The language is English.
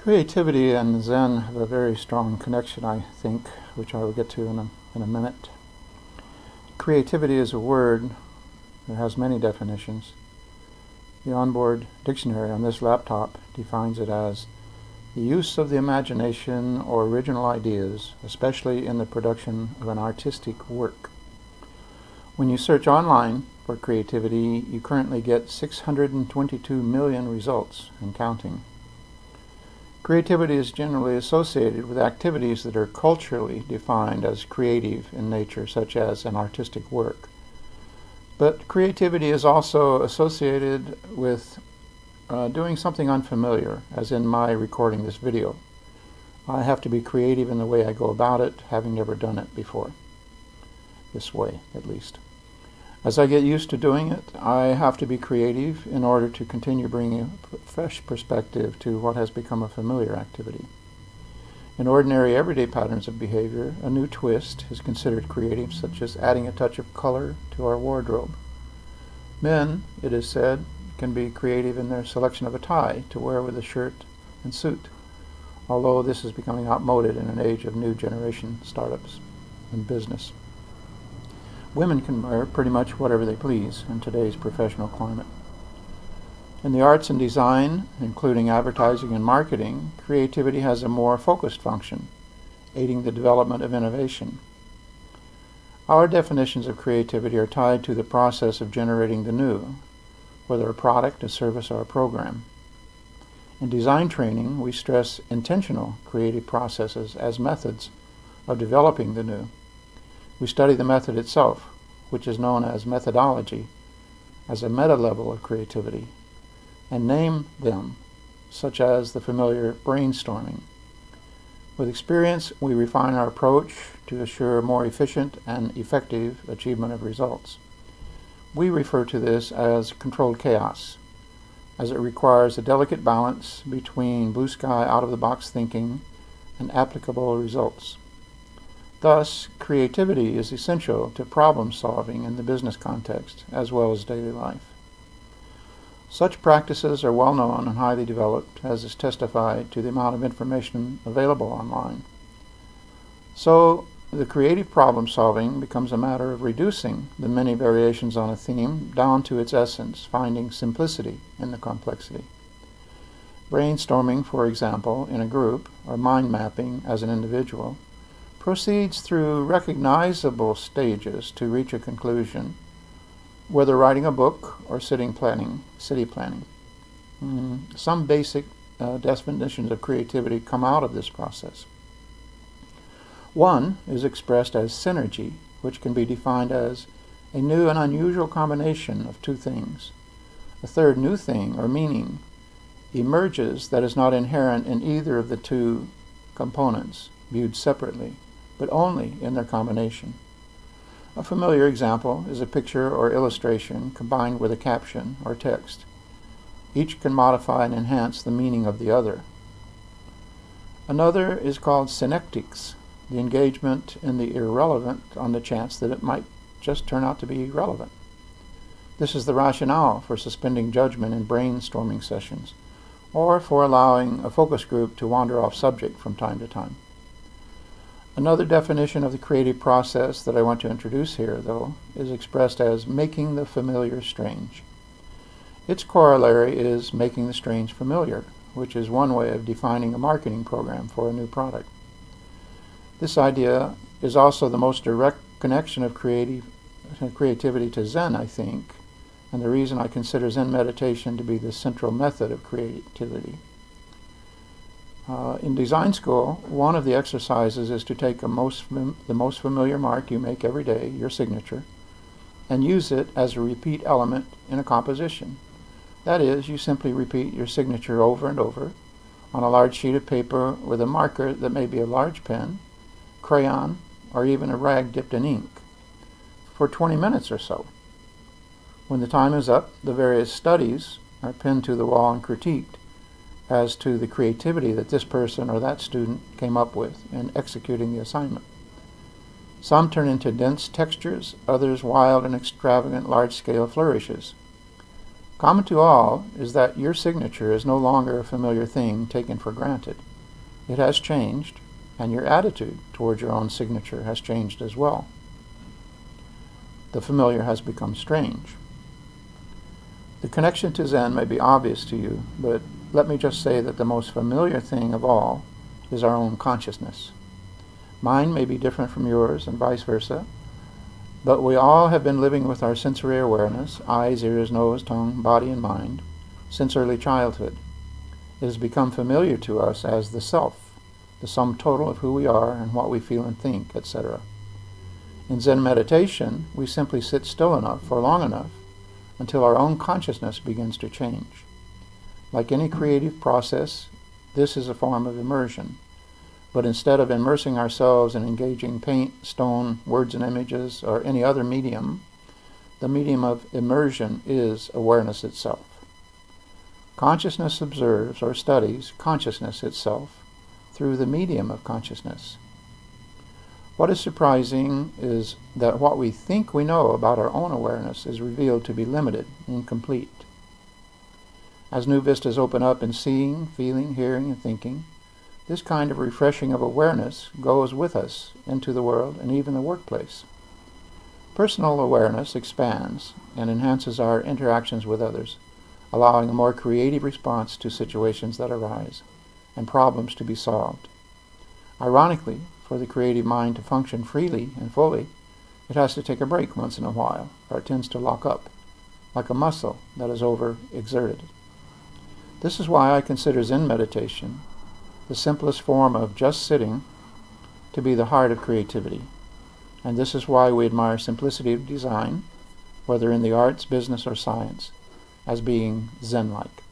Creativity and Zen have a very strong connection, I think, which I will get to in a minute. Creativity is a word that has many definitions. The onboard dictionary on this laptop defines it as the use of the imagination or original ideas, especially in the production of an artistic work. When you search online for creativity, you currently get 622 million results and counting. Creativity is generally associated with activities that are culturally defined as creative in nature, such as an artistic work. But creativity is also associated with doing something unfamiliar, as in my recording this video. I have to be creative in the way I go about it, having never done it before. This way, at least. As I get used to doing it, I have to be creative in order to continue bringing a fresh perspective to what has become a familiar activity. In ordinary everyday patterns of behavior, a new twist is considered creative, such as adding a touch of color to our wardrobe. Men, it is said, can be creative in their selection of a tie to wear with a shirt and suit, although this is becoming outmoded in an age of new generation startups and business. Women can wear pretty much whatever they please in today's professional climate. In the arts and design, including advertising and marketing, creativity has a more focused function, aiding the development of innovation. Our definitions of creativity are tied to the process of generating the new, whether a product, a service, or a program. In design training, we stress intentional creative processes as methods of developing the new. We study the method itself, which is known as methodology, as a meta-level of creativity, and name them, such as the familiar brainstorming. With experience, we refine our approach to assure more efficient and effective achievement of results. We refer to this as controlled chaos, as it requires a delicate balance between blue sky out-of-the-box thinking and applicable results. Thus, creativity is essential to problem solving in the business context, as well as daily life. Such practices are well known and highly developed, as is testified to the amount of information available online. So, the creative problem solving becomes a matter of reducing the many variations on a theme down to its essence, finding simplicity in the complexity. Brainstorming, for example, in a group, or mind mapping as an individual, proceeds through recognizable stages to reach a conclusion, whether writing a book or city planning. Some basic definitions of creativity come out of this process. One is expressed as synergy, which can be defined as a new and unusual combination of two things. A third new thing or meaning emerges that is not inherent in either of the two components, viewed separately, but only in their combination. A familiar example is a picture or illustration combined with a caption or text. Each can modify and enhance the meaning of the other. Another is called synectics, the engagement in the irrelevant on the chance that it might just turn out to be relevant. This is the rationale for suspending judgment in brainstorming sessions, or for allowing a focus group to wander off subject from time to time. Another definition of the creative process that I want to introduce here, though, is expressed as making the familiar strange. Its corollary is making the strange familiar, which is one way of defining a marketing program for a new product. This idea is also the most direct connection of creativity to Zen, I think, and the reason I consider Zen meditation to be the central method of creativity. In design school, one of the exercises is to take the most familiar mark you make every day, your signature, and use it as a repeat element in a composition. That is, you simply repeat your signature over and over on a large sheet of paper with a marker that may be a large pen, crayon, or even a rag dipped in ink, for 20 minutes or so. When the time is up, the various studies are pinned to the wall and critiqued as to the creativity that this person or that student came up with in executing the assignment. Some turn into dense textures, others wild and extravagant large-scale flourishes. Common to all is that your signature is no longer a familiar thing taken for granted. It has changed, and your attitude towards your own signature has changed as well. The familiar has become strange. The connection to Zen may be obvious to you, but let me just say that the most familiar thing of all is our own consciousness. Mine may be different from yours and vice versa, but we all have been living with our sensory awareness, eyes, ears, nose, tongue, body, and mind, since early childhood. It has become familiar to us as the self, the sum total of who we are and what we feel and think, etc. In Zen meditation, we simply sit still enough for long enough until our own consciousness begins to change. Like any creative process, this is a form of immersion. But instead of immersing ourselves in engaging paint, stone, words and images, or any other medium, the medium of immersion is awareness itself. Consciousness observes or studies consciousness itself through the medium of consciousness. What is surprising is that what we think we know about our own awareness is revealed to be limited, incomplete. As new vistas open up in seeing, feeling, hearing, and thinking, this kind of refreshing of awareness goes with us into the world and even the workplace. Personal awareness expands and enhances our interactions with others, allowing a more creative response to situations that arise and problems to be solved. Ironically, for the creative mind to function freely and fully, it has to take a break once in a while, or it tends to lock up, like a muscle that is overexerted. This is why I consider Zen meditation, the simplest form of just sitting, to be the heart of creativity. And this is why we admire simplicity of design, whether in the arts, business, or science, as being Zen-like.